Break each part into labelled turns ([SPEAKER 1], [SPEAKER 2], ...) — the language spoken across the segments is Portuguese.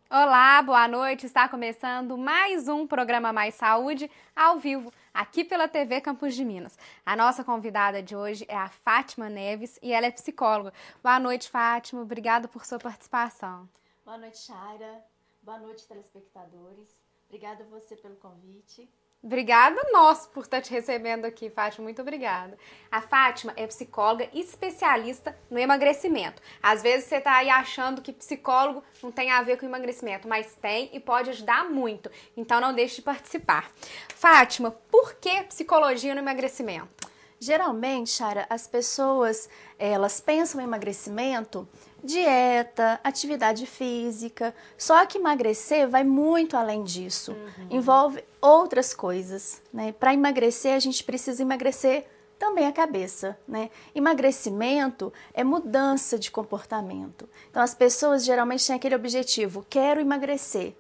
[SPEAKER 1] Olá, boa noite. Está começando mais um programa Mais Saúde ao vivo, aqui pela TV Campos de Minas. A nossa convidada de hoje é a Fátima Neves e ela é psicóloga. Boa noite, Fátima. Obrigada por sua participação.
[SPEAKER 2] Boa noite, Shaira. Boa noite, telespectadores. Obrigada a você pelo convite.
[SPEAKER 1] Obrigada nós por estar te recebendo aqui, Fátima. Muito obrigada. A Fátima é psicóloga especialista no emagrecimento. Às vezes você está aí achando que psicólogo não tem a ver com emagrecimento, mas tem e pode ajudar muito. Então não deixe de participar. Fátima, por que psicologia no emagrecimento?
[SPEAKER 2] Geralmente, Shaira, as pessoas elas pensam em emagrecimento, dieta, atividade física, só que emagrecer vai muito além disso. Envolve outras coisas, né? Para emagrecer, a gente precisa emagrecer também a cabeça, né? Emagrecimento é mudança de comportamento. Então, as pessoas geralmente têm aquele objetivo: quero emagrecer,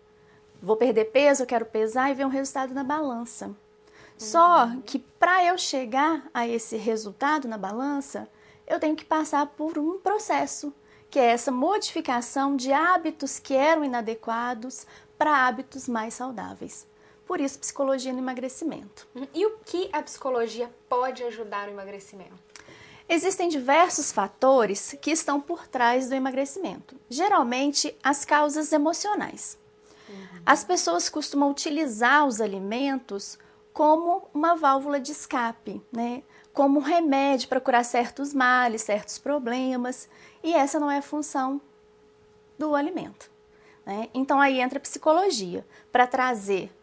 [SPEAKER 2] vou perder peso, eu quero pesar e ver um resultado na balança. Só que para eu chegar a esse resultado na balança, eu tenho que passar por um processo, que é essa modificação de hábitos que eram inadequados para hábitos mais saudáveis. Por isso, psicologia no emagrecimento.
[SPEAKER 1] E o que a psicologia pode ajudar no emagrecimento?
[SPEAKER 2] Existem diversos fatores que estão por trás do emagrecimento, geralmente as causas emocionais. As pessoas costumam utilizar os alimentos como uma válvula de escape, né? Como um remédio para curar certos males, certos problemas, e essa não é a função do alimento, né? Então aí entra a psicologia para trazer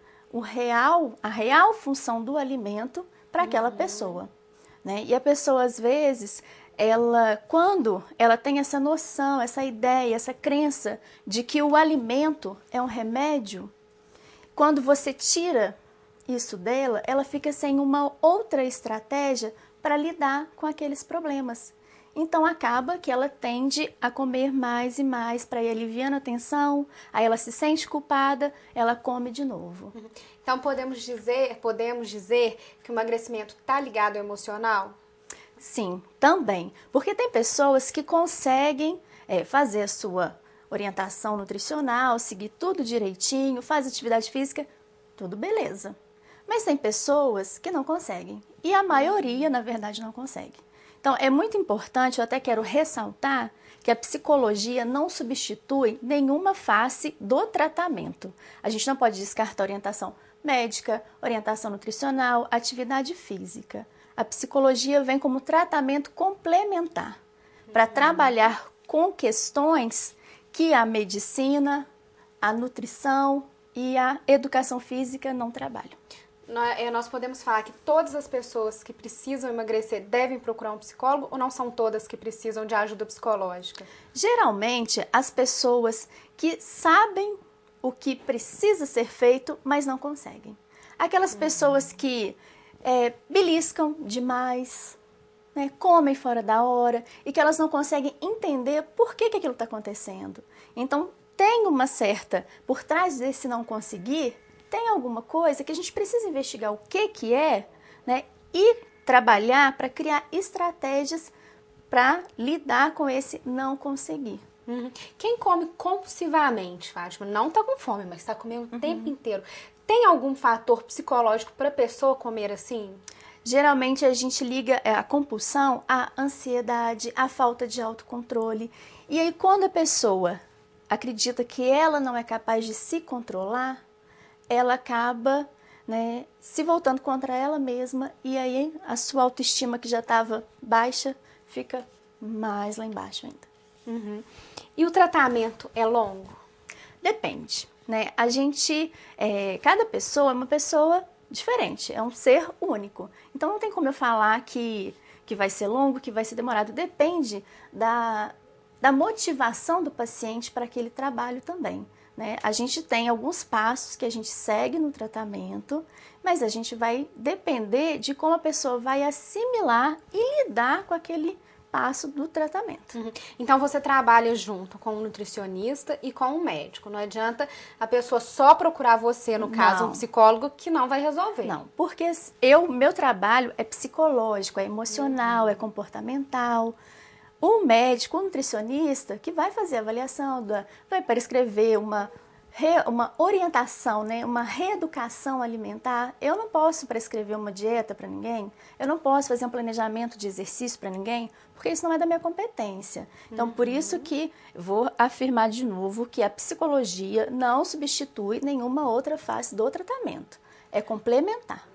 [SPEAKER 2] a real função do alimento para aquela pessoa, né? E a pessoa às vezes quando ela tem essa noção, essa ideia, essa crença de que o alimento é um remédio, quando você tira isso dela, ela fica sem uma outra estratégia para lidar com aqueles problemas. Então acaba que ela tende a comer mais e mais para ir aliviando a tensão, aí ela se sente culpada, ela come de novo.
[SPEAKER 1] Então podemos dizer que o emagrecimento está ligado ao emocional?
[SPEAKER 2] Sim, também, porque tem pessoas que conseguem fazer a sua orientação nutricional, seguir tudo direitinho, faz atividade física, tudo beleza. Mas tem pessoas que não conseguem. E a maioria, na verdade, não consegue. Então, é muito importante, eu até quero ressaltar, que a psicologia não substitui nenhuma face do tratamento. A gente não pode descartar orientação médica, orientação nutricional, atividade física. A psicologia vem como tratamento complementar para trabalhar com questões que a medicina, a nutrição e a educação física não trabalham.
[SPEAKER 1] Nós podemos falar que todas as pessoas que precisam emagrecer devem procurar um psicólogo ou não são todas que precisam de ajuda psicológica?
[SPEAKER 2] Geralmente, as pessoas que sabem o que precisa ser feito, mas não conseguem. Aquelas pessoas que beliscam demais, né, comem fora da hora e que elas não conseguem entender por que aquilo está acontecendo. Então, tem uma certa, por trás desse não conseguir, tem alguma coisa que a gente precisa investigar o que é, né, e trabalhar para criar estratégias para lidar com esse não conseguir.
[SPEAKER 1] Quem come compulsivamente, Fátima, não está com fome, mas está comendo o tempo inteiro, tem algum fator psicológico para a pessoa comer assim?
[SPEAKER 2] Geralmente a gente liga a compulsão à ansiedade, à falta de autocontrole. E aí quando a pessoa acredita que ela não é capaz de se controlar, ela acaba, né, se voltando contra ela mesma e aí a sua autoestima que já estava baixa fica mais lá embaixo ainda.
[SPEAKER 1] E o tratamento é longo?
[SPEAKER 2] Depende, né? Cada pessoa é uma pessoa diferente, é um ser único. Então não tem como eu falar que vai ser longo, que vai ser demorado. Depende da motivação do paciente para aquele trabalho também, né? A gente tem alguns passos que a gente segue no tratamento, mas a gente vai depender de como a pessoa vai assimilar e lidar com aquele passo do tratamento.
[SPEAKER 1] Então você trabalha junto com um nutricionista e com um médico. Não adianta a pessoa só procurar você, no caso, um
[SPEAKER 2] Não.
[SPEAKER 1] psicólogo, que não vai resolver.
[SPEAKER 2] Não, porque meu trabalho é psicológico, é emocional, é comportamental. O médico, o nutricionista, que vai fazer a avaliação, vai prescrever uma orientação, né, uma reeducação alimentar. Eu não posso prescrever uma dieta para ninguém, eu não posso fazer um planejamento de exercício para ninguém, porque isso não é da minha competência. Então, por isso que vou afirmar de novo que a psicologia não substitui nenhuma outra face do tratamento. É complementar.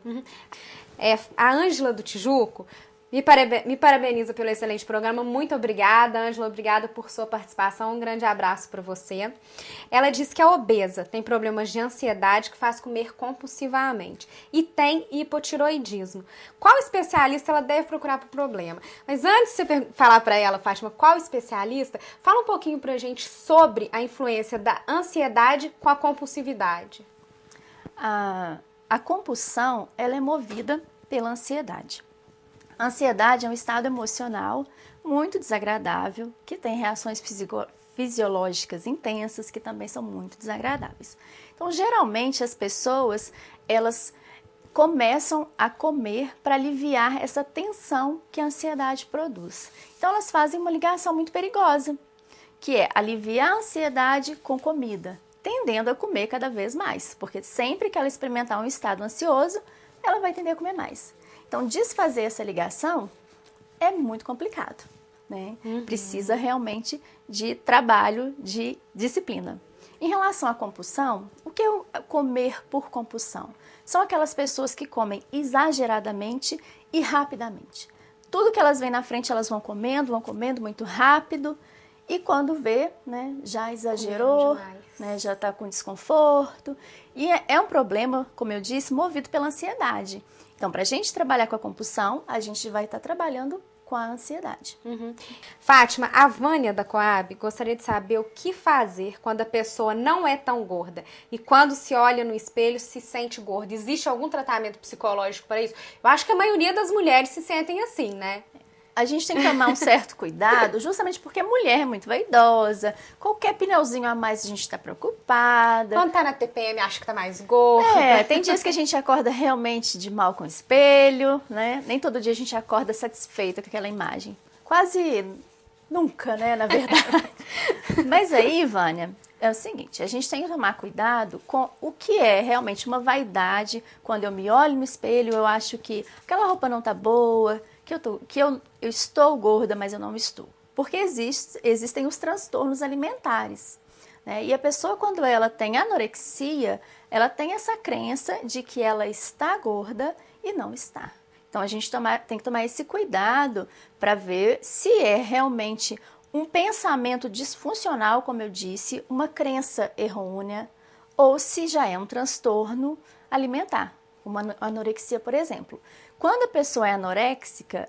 [SPEAKER 1] A Ângela do Tijuco me parabeniza pelo excelente programa. Muito obrigada, Ângela. Obrigada por sua participação. Um grande abraço para você. Ela diz que é obesa, tem problemas de ansiedade que faz comer compulsivamente e tem hipotiroidismo. Qual especialista ela deve procurar para o problema? Mas antes de você falar para ela, Fátima, qual especialista, fala um pouquinho para a gente sobre a influência da ansiedade com a compulsividade.
[SPEAKER 2] A compulsão, ela é movida pela ansiedade. A ansiedade é um estado emocional muito desagradável, que tem reações fisiológicas intensas, que também são muito desagradáveis. Então, geralmente, as pessoas, elas começam a comer para aliviar essa tensão que a ansiedade produz. Então, elas fazem uma ligação muito perigosa, que é aliviar a ansiedade com comida, tendendo a comer cada vez mais, porque sempre que ela experimentar um estado ansioso, ela vai tender a comer mais. Então, desfazer essa ligação é muito complicado, né? Precisa realmente de trabalho, de disciplina. Em relação à compulsão, o que é comer por compulsão? São aquelas pessoas que comem exageradamente e rapidamente. Tudo que elas veem na frente, elas vão comendo muito rápido. E quando vê, né, já exagerou, né, já está com desconforto. E é um problema, como eu disse, movido pela ansiedade. Então, para a gente trabalhar com a compulsão, a gente vai estar trabalhando com a ansiedade.
[SPEAKER 1] Fátima, a Vânia da Coab gostaria de saber o que fazer quando a pessoa não é tão gorda e quando se olha no espelho se sente gorda. Existe algum tratamento psicológico para isso? Eu acho que a maioria das mulheres se sentem assim, né?
[SPEAKER 2] A gente tem que tomar um certo cuidado, justamente porque a mulher é muito vaidosa, qualquer pneuzinho a mais a gente está preocupada.
[SPEAKER 1] Quando tá na TPM, acha que tá mais gorda.
[SPEAKER 2] Tem dias que a gente acorda realmente de mal com o espelho, né? Nem todo dia a gente acorda satisfeita com aquela imagem. Quase nunca, né, na verdade. Mas aí, Vânia, é o seguinte, a gente tem que tomar cuidado com o que é realmente uma vaidade. Quando eu me olho no espelho, eu acho que aquela roupa não tá boa, que eu estou gorda, mas eu não estou. Porque existem os transtornos alimentares, né? E a pessoa, quando ela tem anorexia, ela tem essa crença de que ela está gorda e não está. Então, a gente tem que tomar esse cuidado para ver se é realmente um pensamento disfuncional, como eu disse, uma crença errônea, ou se já é um transtorno alimentar, uma anorexia, por exemplo. Quando a pessoa é anoréxica,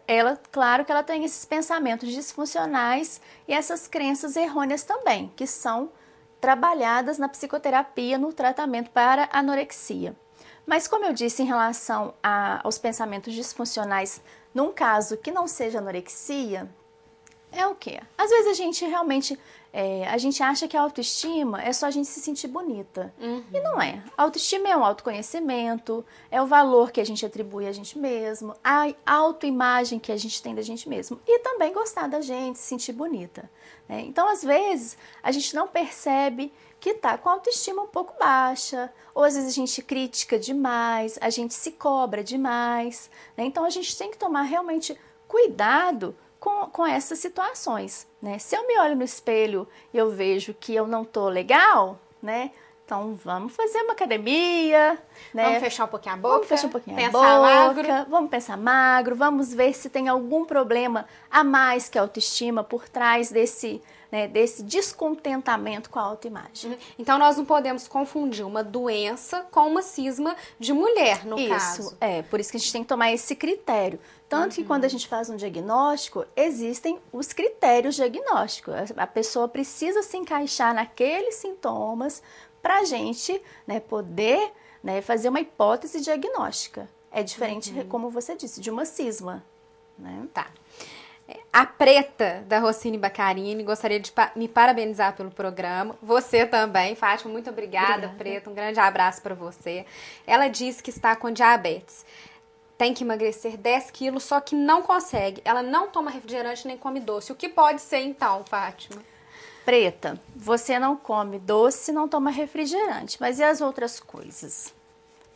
[SPEAKER 2] claro que ela tem esses pensamentos disfuncionais e essas crenças errôneas também, que são trabalhadas na psicoterapia, no tratamento para anorexia. Mas como eu disse em relação aos pensamentos disfuncionais, num caso que não seja anorexia, é o quê? Às vezes a gente realmente, a gente acha que a autoestima é só a gente se sentir bonita. E não é. A autoestima é um autoconhecimento, é o valor que a gente atribui a gente mesmo, a autoimagem que a gente tem da gente mesmo. E também gostar da gente, se sentir bonita, né? Então, às vezes, a gente não percebe que tá com a autoestima um pouco baixa, ou às vezes a gente critica demais, a gente se cobra demais, né? Então, a gente tem que tomar realmente cuidado com essas situações, né? Se eu me olho no espelho e eu vejo que eu não tô legal, né? Então, vamos fazer uma academia, né?
[SPEAKER 1] Vamos fechar um pouquinho a boca.
[SPEAKER 2] Vamos fechar um pouquinho
[SPEAKER 1] pensar
[SPEAKER 2] a boca.
[SPEAKER 1] magro.
[SPEAKER 2] Vamos pensar magro. Vamos ver se tem algum problema a mais que a autoestima por trás desse descontentamento com a autoimagem.
[SPEAKER 1] Então, nós não podemos confundir uma doença com uma cisma de mulher, no caso.
[SPEAKER 2] Isso, por isso que a gente tem que tomar esse critério. Tanto que quando a gente faz um diagnóstico, existem os critérios diagnósticos. A pessoa precisa se encaixar naqueles sintomas para a gente, né, poder, né, fazer uma hipótese diagnóstica. É diferente, como você disse, de uma cisma, né?
[SPEAKER 1] Tá. A Preta, da Rossini Baccarini, gostaria de me parabenizar pelo programa. Você também, Fátima, muito obrigada, Preta. Um grande abraço para você. Ela diz que está com diabetes. Tem que emagrecer 10 quilos, só que não consegue. Ela não toma refrigerante nem come doce. O que pode ser, então, Fátima?
[SPEAKER 2] Preta, você não come doce, não toma refrigerante, mas e as outras coisas,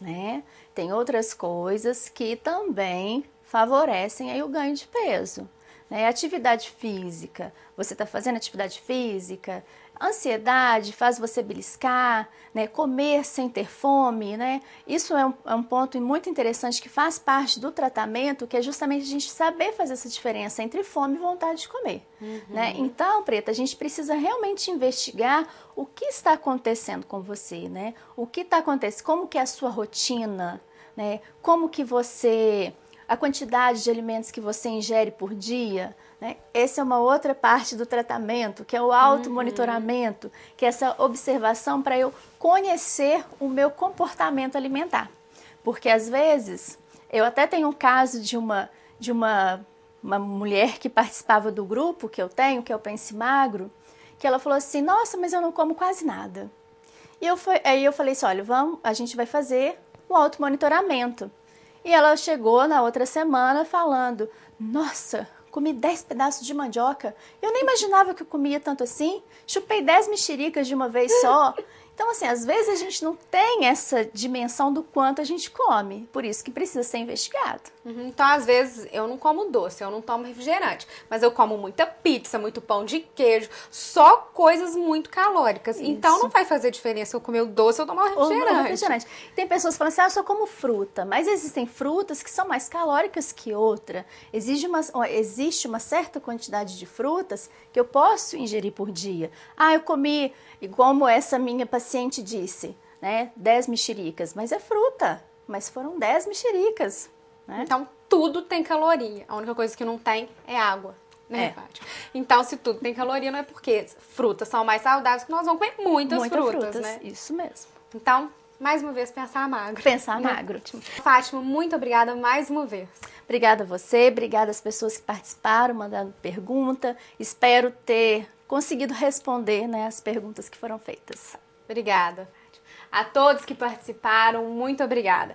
[SPEAKER 2] né? Tem outras coisas que também favorecem aí o ganho de peso, né? Atividade física, você está fazendo atividade física, ansiedade faz você beliscar, né? Comer sem ter fome, né? Isso é um ponto muito interessante que faz parte do tratamento, que é justamente a gente saber fazer essa diferença entre fome e vontade de comer, né? Então, Preta, a gente precisa realmente investigar o que está acontecendo com você, né? O que está acontecendo, como que é a sua rotina, né? Como que você... a quantidade de alimentos que você ingere por dia, né? Essa é uma outra parte do tratamento, que é o automonitoramento, que é essa observação para eu conhecer o meu comportamento alimentar. Porque às vezes, eu até tenho um caso de uma mulher que participava do grupo que eu tenho, que é o Pense Magro, que ela falou assim, nossa, mas eu não como quase nada. E aí eu falei assim, olha, a gente vai fazer o automonitoramento. E ela chegou na outra semana falando, nossa, comi 10 pedaços de mandioca, eu nem imaginava que eu comia tanto assim, chupei 10 mexericas de uma vez só. Então, assim, às vezes a gente não tem essa dimensão do quanto a gente come, por isso que precisa ser investigado.
[SPEAKER 1] Então, às vezes, eu não como doce, eu não tomo refrigerante, mas eu como muita pizza, muito pão de queijo, só coisas muito calóricas.
[SPEAKER 2] Isso.
[SPEAKER 1] Então, não vai fazer diferença eu comer o doce ou tomar o refrigerante.
[SPEAKER 2] Tem pessoas que falam assim, eu só como fruta, mas existem frutas que são mais calóricas que outra. Existe uma certa quantidade de frutas que eu posso ingerir por dia. Ah, eu comi, como essa minha paciente disse, né, 10 mexericas, mas é fruta, mas foram 10 mexericas. Né?
[SPEAKER 1] Então, tudo tem caloria. A única coisa que não tem é água. Né, Fátima? Então, se tudo tem caloria, não é porque frutas são mais saudáveis que nós vamos comer muitas frutas, né?
[SPEAKER 2] Isso mesmo.
[SPEAKER 1] Então, mais uma vez, pensar magro.
[SPEAKER 2] Pensar magro.
[SPEAKER 1] Fátima, muito obrigada mais uma vez.
[SPEAKER 2] Obrigada a você, obrigada às pessoas que participaram, mandando pergunta. Espero ter conseguido responder, né, as perguntas que foram feitas.
[SPEAKER 1] Obrigada, Fátima. A todos que participaram, muito obrigada.